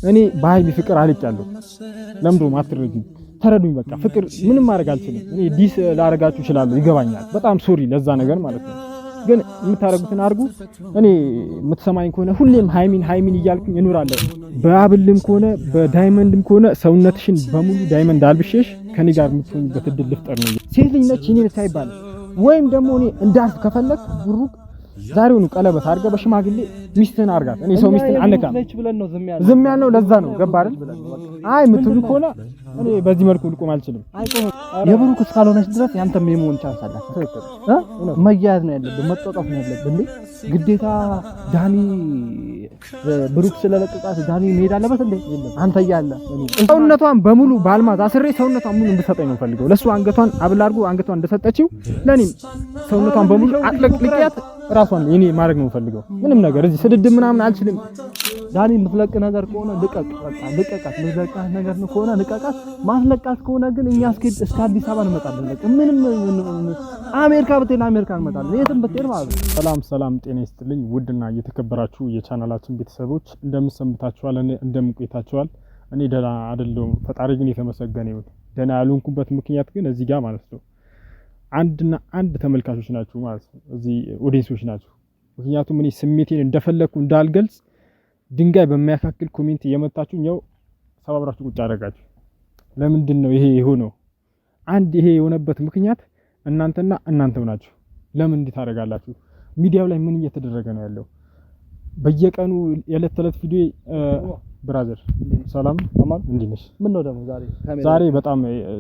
እኔ በሃይሚ ፍቅር አልጫለሁ። ለምንድነው አትረዱኝ? ተረዱኝ። በቃ ፍቅር ምንም ማድረግ አልችልም። እኔ ዲስ ላረጋችሁ እችላለሁ፣ ይገባኛል። በጣም ሶሪ ለዛ ነገር ማለት ነው። ግን የምታረጉትን አርጉ። እኔ የምትሰማኝ ከሆነ ሁሌም ሃይሚን እያልኩኝ እኖራለሁ። በአብልም ከሆነ በዳይመንድም ከሆነ ሰውነትሽን በሙሉ ዳይመንድ አልብሼሽ ከኔ ጋር የምትሆኝበት እድል ልፍጠር ነው። ሴት ልጅ ነች እኔ ልታይባል ወይም ደግሞ እኔ እንዳልፍ ከፈለክ ብሩክ ዛሬውኑ ቀለበት አድርገህ በሽማግሌ ሚስትህን አርጋት። እኔ ሰው ሚስትን አነካም ዝም ያልነው ለዛ ነው። ገባ አይደል? አይ የምትሉ ከሆነ እኔ በዚህ መልኩ ልቆም አልችልም። የብሩክ እስካልሆነች ድረስ ያንተም የመሆን ቻንስ አለ። መያዝ ነው ያለብህ፣ መጣጣፍ ነው ያለብህ። እንዴ ግዴታ ዳኒ ብሩክ ስለለቀቃት ዳኒ መሄድ አለበት እንዴ? አንተ እያለ ሰውነቷን በሙሉ ባልማዝ አስሬ ሰውነቷን ሙሉ እንድትሰጠኝ ነው ፈልገው። ለሱ አንገቷን አብል አድርጎ አንገቷን እንደሰጠችው ለኔም ሰውነቷን በሙሉ አጥለቅልቂያት ራሷን የኔ ማድረግ ነው ፈልገው። ምንም ነገር እዚህ ስድድብ ምናምን አልችልም። ዳኒ የምትለቅ ነገር ከሆነ ልቀቅ፣ በቃ ልቀቃት። ልቀቃት ነገር ከሆነ ልቀቃት። ማስለቃት ከሆነ ግን እኛ እስከ አዲስ አበባ እንመጣለን። በቃ ምንም አሜሪካ ብትሄድ አሜሪካ እንመጣለን፣ የትም ብትሄድ ማለት ነው። ሰላም ጤና ይስጥልኝ። ውድና እየተከበራችሁ የቻናላችን ቤተሰቦች እንደምሰምታችኋል፣ እንደምቆይታችኋል። እኔ ደህና አይደለሁም፣ ፈጣሪ ግን የተመሰገነ ይሁን። ደህና ያልሆንኩበት ምክንያት ግን እዚህ ጋር ማለት ነው አንድ ተመልካቾች ናችሁ ማለት ነው፣ እዚህ ኦዲየንሶች ናችሁ። ምክንያቱም እኔ ስሜቴን እንደፈለኩ እንዳልገልጽ ድንጋይ በሚያካክል ኮሜንት እየመታችሁኝ ያው ሰባብራችሁ ቁጭ አደረጋችሁ። ለምንድን ነው ይሄ የሆነው? ይሄ የሆነበት ምክንያት እናንተው ናችሁ። ለምን እንዴት ታደርጋላችሁ? ሚዲያው ላይ ምን እየተደረገ ነው ያለው? በየቀኑ የዕለት ተዕለት ቪዲዮ ብራዘር ሰላም አማን እንዴት ነሽ? ምን ነው ደግሞ ዛሬ በጣም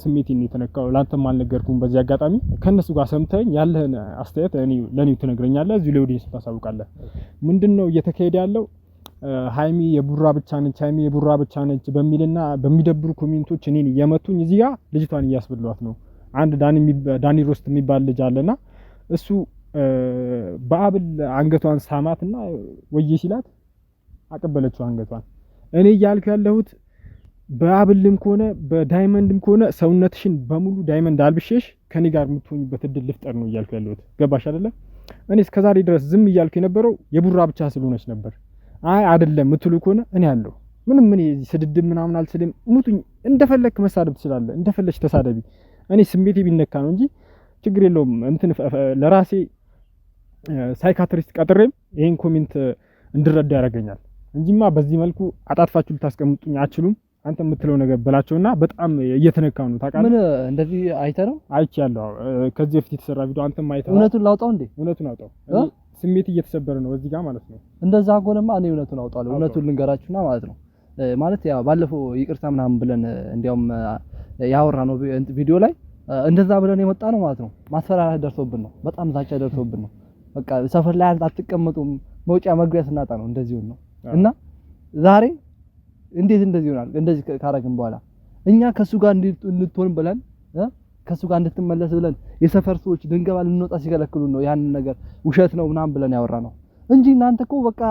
ስሜቴን የተነካው ላንተም አልነገርኩም። በዚህ አጋጣሚ ከነሱ ጋር ሰምተኝ ያለህን አስተያየት ለኔው ትነግረኛለህ፣ እዚህ ለኦዲየንስ ታሳውቃለህ። ምንድነው እየተካሄደ ያለው? ሃይሚ የቡራ ብቻ ነች በሚልና በሚደብሩ ኮሜንቶች እኔን እየመቱኝ እዚህ ጋር ልጅቷን እያስበሏት ነው። አንድ ዳኒ ሮስት የሚባል ልጅ አለና እሱ በአብል አንገቷን ሳማትና ወዬ ሲላት አቀበለችው አንገቷን። እኔ እያልኩ ያለሁት በአብልም ከሆነ በዳይመንድም ከሆነ ሰውነትሽን በሙሉ ዳይመንድ አልብሼሽ ከኔ ጋር የምትሆኝበት እድል ልፍጠር ነው እያልኩ ያለሁት። ገባሽ አይደለ? እኔ እስከዛሬ ድረስ ዝም እያልኩ የነበረው የቡራ ብቻ ስለሆነች ነበር። አይ አይደለም ምትሉ ከሆነ እኔ ያለው ምንም ስድድብ ምናምን አልችልም። ሙቱኝ፣ እንደፈለክ መሳደብ ትችላለህ፣ እንደፈለሽ ተሳደቢ። እኔ ስሜቴ ቢነካ ነው እንጂ ችግር የለውም። ለራሴ ሳይካትሪስት ቀጥሬም ይሄን ኮሜንት እንድረዳ ያደርገኛል እንጂማ በዚህ መልኩ አጣጥፋችሁ ልታስቀምጡኝ አትችሉም። አንተ የምትለው ነገር በላቸውና በጣም እየተነካው ነው ታውቃለህ። ምን እንደዚህ አይተህ ነው? አይቻለሁ። ከዚህ በፊት የተሰራ ቪዲዮ አንተም አይተህ። እውነቱን ላውጣው እንዴ? እውነቱን አውጣው። ስሜት እየተሰበረ ነው እዚህ ጋር ማለት ነው። እንደዛ ከሆነማ እኔ እውነቱን አውጣለሁ። እውነቱን ልንገራችሁና ማለት ነው። ማለት ያው ባለፈው ይቅርታ ምናምን ብለን እንዲያውም ያወራነው ቪዲዮ ላይ እንደዛ ብለን የመጣ ነው ማለት ነው። ማስፈራራት ደርሶብን ነው፣ በጣም ዛቻ ደርሶብን ነው። በቃ ሰፈር ላይ አትቀመጡም፣ መውጫ መግቢያ ስናጣ ነው እንደዚህ ነው። እና ዛሬ እንዴት እንደዚህ ይሆናል? እንደዚህ ካረግን በኋላ እኛ ከሱ ጋር እንድትሆን ብለን ከሱ ጋር እንድትመለስ ብለን የሰፈር ሰዎች ድንገባ ልንወጣ ሲከለክሉን ነው ያን ነገር ውሸት ነው ምናምን ብለን ያወራነው እንጂ እናንተ እኮ በቃ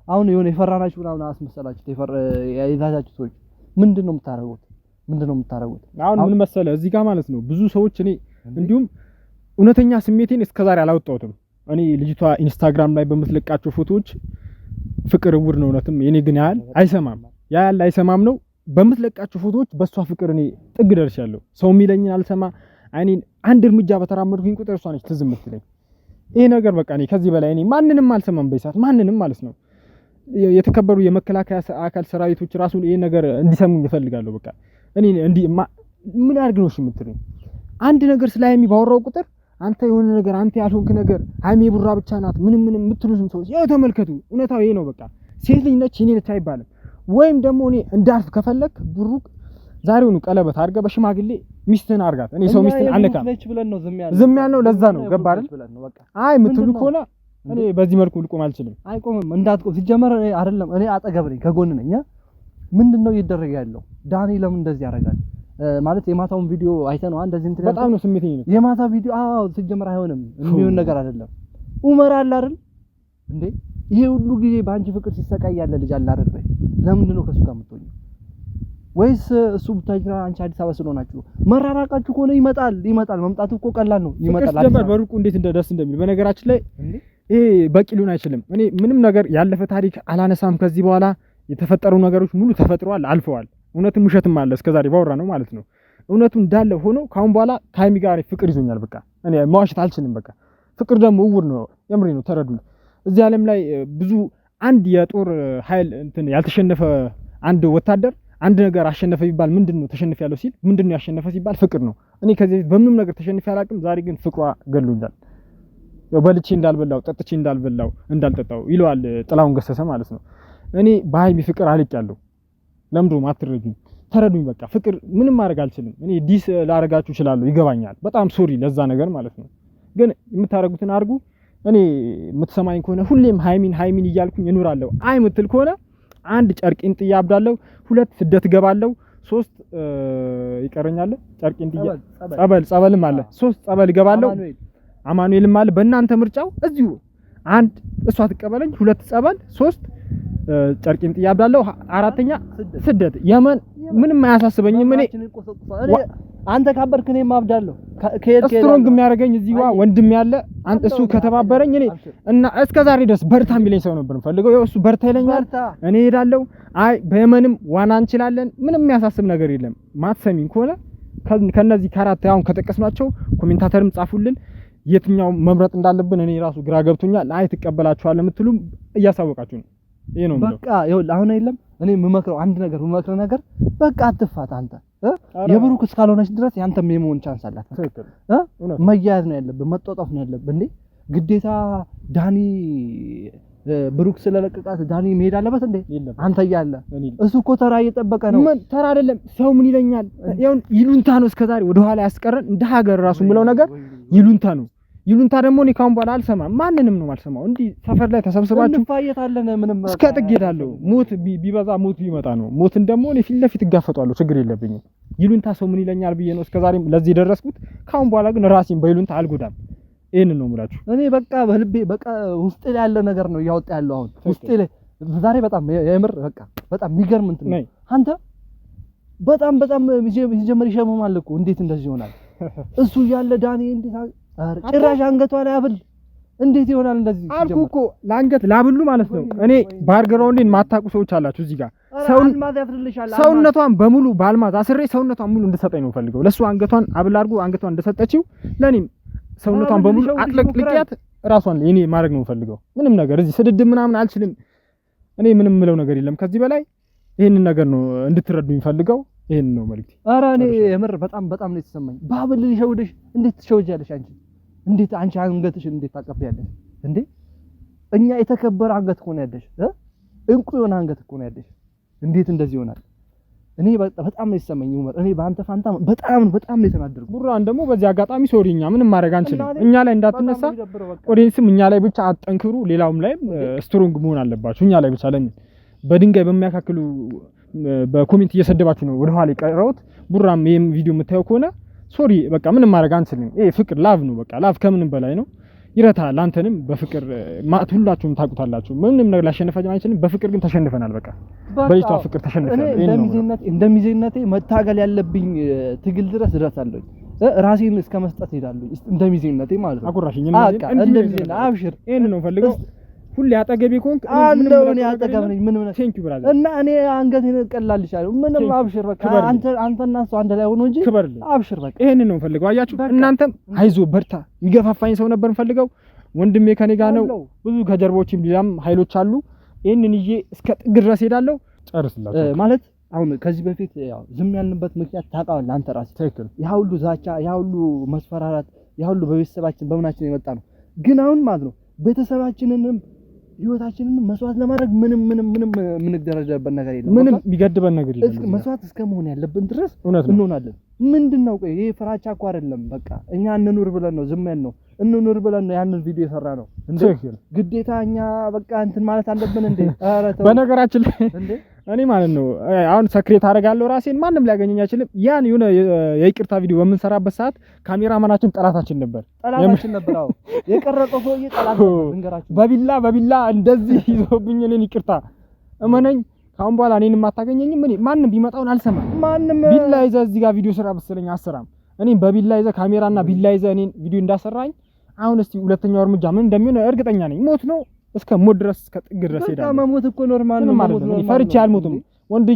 አሁን የሆነ የፈራናችሁ ምናምን አስመሰላችሁ። የዛቻችሁ ሰዎች ምንድነው የምታረጉት? አሁን ምን መሰለህ እዚህ ጋር ማለት ነው ብዙ ሰዎች እኔ እንዲሁም እውነተኛ ስሜቴን እስከዛሬ አላወጣሁትም። እኔ ልጅቷ ኢንስታግራም ላይ በምትለቃቸው ፎቶዎች ፍቅር እውር ነው እውነትም የኔ ግን አይሰማም ነው በምትለቃቸው ፎቶዎች በሷ ፍቅር እኔ ጥግ ደርሻለሁ። ሰው የሚለኝን አልሰማ አይኔን አንድ እርምጃ በተራመድኩኝ ቁጥር እሷ ነች ትዝ የምትለኝ። ይሄ ነገር በቃ እኔ ከዚህ በላይ እኔ ማንንም አልሰማም በይሳት ማንንም ማለት ነው። የተከበሩ የመከላከያ አካል ሰራዊቶች ራሱ ይሄ ነገር እንዲሰሙኝ ይፈልጋለሁ። በቃ እኔ ምን ያርግ ነው እሺ የምትሉኝ? አንድ ነገር ስለ ሃይሚ ባወራው ቁጥር አንተ የሆነ ነገር አንተ ያልሆንክ ነገር ሃይሚ ቡራ ብቻ ናት ምንም የምትሉኝ ሰዎች ያው ተመልከቱ። እውነታው ይሄ ነው። በቃ ሴት ልጅ ነች እኔ ልታይ አይባልም። ወይም ደግሞ እኔ እንዳልፍ ከፈለክ ብሩክ ዛሬውኑ ቀለበት አድርገህ በሽማግሌ ሚስትህን አርጋት። እኔ ሰው ሚስትን አነካም ዝም ያልነው ለዛ ነው። ገባ አይደል? አይ የምትሉ ከሆነ እኔ በዚህ መልኩ ልቆም አልችልም። አይቆምም፣ እንዳትቆም። ሲጀመር አይደለም እኔ አጠገብ ነኝ፣ ከጎን ነኝ። ምንድነው እየተደረገ ያለው? ዳኒ ለምን እንደዚህ ያደርጋል? ማለት የማታውን ቪዲዮ አይተህ ነው እንደዚህ እንትን በጣም ነው ስሜቴኝ ነው የማታ ቪዲዮ። አዎ ሲጀመር አይሆንም፣ የሚሆን ነገር አይደለም። ኡመር አለ አይደል እንዴ? ይሄ ሁሉ ጊዜ በአንቺ ፍቅር ሲሰቃይ ያለ ልጅ አለ አይደል? ለምንድን ነው ከሱ ጋር የምትሆኚው? ወይስ እሱ ብታጅራ አንቺ አዲስ አበባ ስለሆናችሁ መራራቃችሁ ከሆነ ይመጣል። መምጣቱ እኮ ቀላል ነው። ይመጣል። አዲስ በሩቁ እንዴት እንደደስ እንደሚል በነገራችን ላይ ይሄ በቂ ሊሆን አይችልም። እኔ ምንም ነገር ያለፈ ታሪክ አላነሳም ከዚህ በኋላ የተፈጠሩ ነገሮች ሙሉ ተፈጥረዋል፣ አልፈዋል። እውነትም ውሸትም አለ እስከዛሬ ባወራ ነው ማለት ነው። እውነቱ እንዳለ ሆኖ ካሁን በኋላ ከሀይሚ ጋር ፍቅር ይዞኛል። በቃ እኔ መዋሸት አልችልም። በቃ ፍቅር ደግሞ እውር ነው። የምሬ ነው፣ ተረዱኝ። እዚህ ዓለም ላይ ብዙ አንድ የጦር ኃይል እንትን ያልተሸነፈ አንድ ወታደር አንድ ነገር አሸነፈ ቢባል ምንድነው ተሸንፍ ያለው ሲል ምንድነው ያሸነፈ ሲባል ፍቅር ነው። እኔ ከዚህ በምንም ነገር ተሸንፍ ያላቅም። ዛሬ ግን ፍቅሯ ገሎኛል። ያው በልቼ እንዳልበላው ጠጥቼ እንዳልጠጣው ይለዋል ጥላሁን ገሰሰ ማለት ነው። እኔ በሀይሚ ፍቅር አልቄያለሁ። ለምንድነው አትረዱኝ? ተረዱኝ። በቃ ፍቅር ምንም ማድረግ አልችልም። እኔ ዲስ ላረጋችሁ እችላለሁ፣ ይገባኛል። በጣም ሶሪ ለዛ ነገር ማለት ነው። ግን የምታረጉትን አድርጉ። እኔ የምትሰማኝ ከሆነ ሁሌም ሃይሚን እያልኩኝ እኖራለሁ። አይ የምትል ከሆነ አንድ ጨርቄን ጥዬ አብዳለሁ፣ 2 ስደት ገባለሁ፣ 3 ይቀረኛል። ጨርቄን ጥዬ ጸበልም አለ፣ 3 ጸበል ገባለሁ፣ አማኑኤልም አለ። በእናንተ ምርጫው እዚሁ አንድ እሷ ትቀበለኝ፣ 2 ጸበል፣ 3 ጨርቄን ጥዬ አብዳለሁ፣ 4ኛ ስደት የመን። ምንም አያሳስበኝም። እኔ አንተ ካበርክ እኔም አብዳለሁ። ስትሮንግ የሚያደርገኝ እዚህ ወንድም ያለ አንተ እሱ ከተባበረኝ እኔ እና እስከዛሬ ድረስ በርታ የሚለኝ ሰው ነበር ፈልገው። እሱ በርታ ይለኛል፣ እኔ እሄዳለሁ። አይ በየመንም ዋና እንችላለን። ምንም የሚያሳስብ ነገር የለም። ማትሰሚኝ ከሆነ ከነዚህ ከአራት አሁን ከጠቀስናቸው ኮሜንታተርም ጻፉልን የትኛው መምረጥ እንዳለብን። እኔ ራሱ ግራ ገብቶኛል። አይ ትቀበላችኋለህ የምትሉም እያሳወቃችሁ ነው። ይሄ ነው በቃ። ይኸውልህ አሁን የለም እኔ የምመክረው አንድ ነገር በቃ አትፋት አንተ የብሩክ እስካልሆነች ድረስ ያንተም የመሆን ቻንስ አላት። መያያዝ ነው ያለብህ፣ መጣጣፍ ነው ያለብህ። እንዴ ግዴታ ዳኒ ብሩክ ስለለቀቃት ዳኒ መሄድ አለበት እንዴ? አንተ እያለ እሱ እኮ ተራ እየጠበቀ ነው። ምን ተራ አይደለም። ሰው ምን ይለኛል? ይሁን ይሉንታ ነው እስከዛሬ ወደ ኋላ ያስቀረን። እንደ ሀገር ራሱ ምለው ነገር ይሉንታ ነው። ይሉንታ ደግሞ እኔ ካሁን በኋላ አልሰማም። ማንንም ነው አልሰማው። እንዲህ ሰፈር ላይ ተሰብስባችሁ እንፋየታለን። ምንም እስከ ጥግ ሄዳለሁ። ሞት ቢበዛ ሞት ቢመጣ ነው። ሞትን ደግሞ እኔ ፊት ለፊት እጋፈጣለሁ። ችግር የለብኝም። ይሉንታ ሰው ምን ይለኛል ብዬ ነው እስከዛሬም ለዚህ ደረስኩት። ካሁን በኋላ ግን ራሴን በይሉንታ አልጎዳም። ይሄን ነው የምላችሁ። እኔ በቃ በልቤ በቃ ውስጤ ላይ ያለ ነገር ነው እያወጣ ያለው አሁን ውስጤ ላይ ዛሬ በጣም የምር በቃ በጣም የሚገርም እንትን ነው። አንተ በጣም ይጀምር ይሸመማል እኮ እንዴት እንደዚህ ይሆናል? እሱ ያለ ዳኒ እንዴት ጭራሽ አንገቷ ላይ አብል እንዴት ይሆናል እንደዚህ? አልኩ እኮ ለአንገት ላብሉ ማለት ነው። እኔ ባርግራውንዴን ማታቁ ሰዎች አላችሁ እዚህ ጋር ሰውነቷን በሙሉ ባልማዝ አስሬ ሰውነቷን ሙሉ እንድሰጠኝ ነው ፈልገው። ለሱ አንገቷን አብል አድርጎ አንገቷን እንደሰጠችው ለኔም ሰውነቷን በሙሉ አጥለቅልቂያት ራሷን እኔ ማድረግ ነው ፈልገው። ምንም ነገር እዚህ ስድድ ምናምን አልችልም። እኔ ምንም ምለው ነገር የለም ከዚህ በላይ። ይሄንን ነገር ነው እንድትረዱኝ ፈልገው። ይሄን ነው መልእክቴ። ኧረ እኔ የምር በጣም ነው የተሰማኝ። ባብል ሊሸውድሽ እንዴት ትሸውጃለሽ አንቺ? እንዴት አንቺ አንገትሽን እንዴት ታቀፊያለሽ እንዴ? እኛ የተከበረ አንገት እኮ ነው ያለሽ፣ እንቁ የሆነ አንገት እኮ ነው ያለሽ። እንዴት እንደዚህ ይሆናል? እኔ በጣም ነው የተሰማኝ ኡመር። እኔ በአንተ ፋንታ በጣም ነው የተናደድኩ። ቡራን ደግሞ በዚህ አጋጣሚ ሶሪኛ ምንም ማድረግ አንችልም። እኛ ላይ እንዳትነሳ ኦዲየንስም እኛ ላይ ብቻ አጠንክሩ፣ ሌላውም ላይ ስትሮንግ መሆን አለባችሁ። እኛ ላይ ብቻ ለምን በድንጋይ በሚያካክሉ በኮሜንት እየሰደባችሁ ነው ወደ ኋላ የቀረውት። ቡራም ይሄን ቪዲዮ የምታየው ከሆነ ሶሪ በቃ ምንም ማድረግ አንችልም። ይሄ ፍቅር ላቭ ነው። በቃ ላቭ ከምንም በላይ ነው። ይረታል። አንተንም በፍቅር ሁላችሁም ታውቁታላችሁ። ምንም ነገር ላሸነፋችሁ አንችልም። በፍቅር ግን ተሸንፈናል። በቃ በይቷ ፍቅር ተሸንፈናል። እንደሚዜነቴ መታገል ያለብኝ ትግል ድረስ እደርሳለሁ። ራሴን እስከ መስጠት ሄዳለሁ። እንደሚዜነቴ ማለት ነው። አኩራሽኝ እንደሚዜና አብሽር። ይሄን ነው ፈልገው ሁሌ አጠገቤ ኮንክ ምንም እኔ አጠገብ ነኝ። ምንም ቴንክ ዩ ብራዘር። እና እኔ አንገቴን እቀላልሻለሁ። ምንም አብሽር በቃ አንተና እሱ አንድ ላይ ሆኖ እንጂ አብሽር በቃ። ይሄን ነው ፈልገው። አያችሁ እናንተም አይዞ በርታ። የሚገፋፋኝ ሰው ነበር ፈልገው። ወንድሜ ከኔ ጋር ነው። ብዙ ከጀርባዎችም ሌላም ኃይሎች አሉ። ይሄንን ይዤ እስከ ጥግ ድረስ ሄዳለሁ። ጨርስላችሁ ማለት አሁን ከዚህ በፊት ያው ዝም ያልንበት ምክንያት ታውቃለህ አንተ ራስህ። ትክክል። ያ ሁሉ ዛቻ፣ ያ ሁሉ መስፈራራት፣ ያ ሁሉ በቤተሰባችን በምናችን የመጣ ነው። ግን አሁን ማለት ነው ቤተሰባችንንም ህይወታችንን መስዋዕት ለማድረግ ምንም የምንደረደርበት ነገር የለም። ምንም የሚገድበን ነገር የለም። እስከ መስዋዕት እስከመሆን ያለብን ድረስ እንሆናለን። ምንድነው ቆይ ይሄ ፍራቻ እኮ አይደለም። በቃ እኛ እንኑር ብለን ነው ዝም ያልነው። እንኑር ብለን ነው ያንን ቪዲዮ የሰራ ነው እንዴ? ግዴታ እኛ በቃ እንትን ማለት አለብን እንዴ? ኧረ ተው። በነገራችን ላይ እንዴ እኔ ማለት ነው አሁን ሰክሬት አደርጋለሁ ራሴን ማንም ሊያገኘኝ አይችልም። ያን የሆነ የይቅርታ ቪዲዮ በምንሰራበት ሰዓት ካሜራማናችን ጠላታችን ነበር። አዎ የቀረጸው ሰውዬ ጠላት ነበር። እንገራችሁ በቢላ እንደዚህ ይዞብኝ እኔን ይቅርታ እመነኝ። ካሁን በኋላ እኔን የማታገኘኝም። እኔ ማንም ቢመጣውን አልሰማም። ማንም ቢላ ይዘህ እዚህ ጋር ቪዲዮ ስራ በስለኝ አሰራም። እኔን በቢላ ይዘህ ካሜራና ቢላ ይዘህ እኔን ቪዲዮ እንዳሰራኝ አሁን እስቲ ሁለተኛው እርምጃ ምን እንደሚሆን እርግጠኛ ነኝ። ሞት ነው እስከ ሞት ድረስ እስከ ጥግ ድረስ ሄዳለሁ። በቃ መሞት እኮ ኖርማል ነው። መሞት ነው። ፈርቼ አልሞትም። ወንድ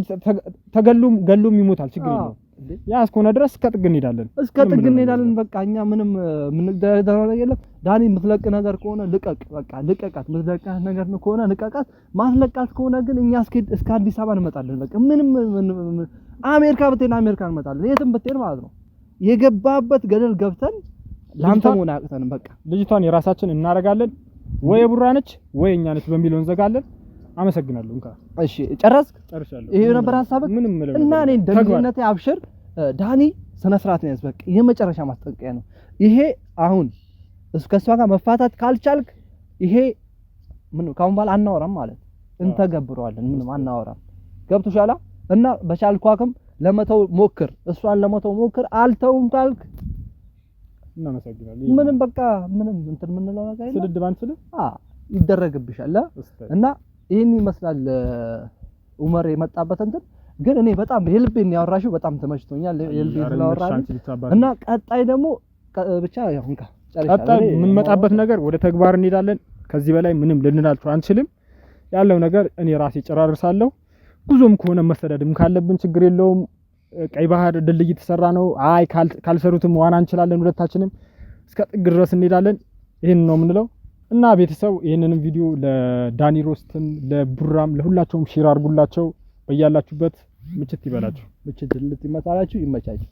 ገሎም ይሞታል፣ ችግር የለውም። ያ እስከሆነ ድረስ እስከ ጥግ እንሄዳለን፣ እስከ ጥግ እንሄዳለን። በቃ እኛ ምንም የምንደረደረው ነገር የለም። ዳኒ የምትለቅ ነገር ከሆነ ልቀቅ፣ በቃ ልቀቃት። የምትለቃት ነገር ከሆነ ልቀቃት። ማትለቃት ከሆነ ግን እኛ እስከ አዲስ አበባ እንመጣለን። በቃ ምንም አሜሪካ ብትሄድ አሜሪካ እንመጣለን፣ የትም ብትሄድ ማለት ነው። የገባበት ገደል ገብተን ላንተ መሆን አያቅተንም። በቃ ልጅቷን የራሳችን እናረጋለን። ወይ የቡራ ነች ወይ እኛ ነች በሚለው እንዘጋለን። አመሰግናለሁ። እንካ እሺ፣ ጨርሻለሁ። ይሄ ነበር ሐሳብህ እና እኔ ደግነቴ አብሽር። ዳኒ ስነ ስርዓት ነው። በቃ የመጨረሻ ማስጠንቀቂያ ነው ይሄ። አሁን ከሷ ጋር መፋታት ካልቻልክ ይሄ ምን ካሁን በኋላ አናወራም ማለት እንተገብረዋለን። ምንም አናወራም። ገብቶሻል? እና በቻልኩ አቅም ለመተው ሞክር፣ እሷን ለመተው ሞክር። አልተውም ካልክ እናመሰግናለን። ምንም በቃ ምንም እንትን የምንለው ነገር የለም። ስድብ አንችልም። ይደረግብሻል። እና ይሄን ይመስላል ዑመር የመጣበት እንትን። ግን እኔ በጣም የልቤን ያወራሽው በጣም ተመችቶኛል። የልቤን ስላወራሽ እና ቀጣይ ደግሞ ብቻ ያው እንካ ቀጣይ የምንመጣበት ነገር ወደ ተግባር እንሄዳለን። ከዚህ በላይ ምንም ልንላችሁ አንችልም። ያለው ነገር እኔ ራሴ ጨራርሳለሁ። ጉዞም ከሆነ መሰደድም ካለብን ችግር የለውም። ቀይ ባህር ድልድይ ተሰራ ነው። አይ ካልሰሩትም ዋና እንችላለን። ሁለታችንም እስከ ጥግ ድረስ እንሄዳለን። ይሄን ነው የምንለው። እና ቤተሰብ ይሄንንም ቪዲዮ ለዳኒ ሮስትም ለቡራም ለሁላቸውም ሼር አድርጉላቸው። በያላችሁበት ምችት ይበላችሁ። ምችት ልትመጣላችሁ ይመቻችሁ።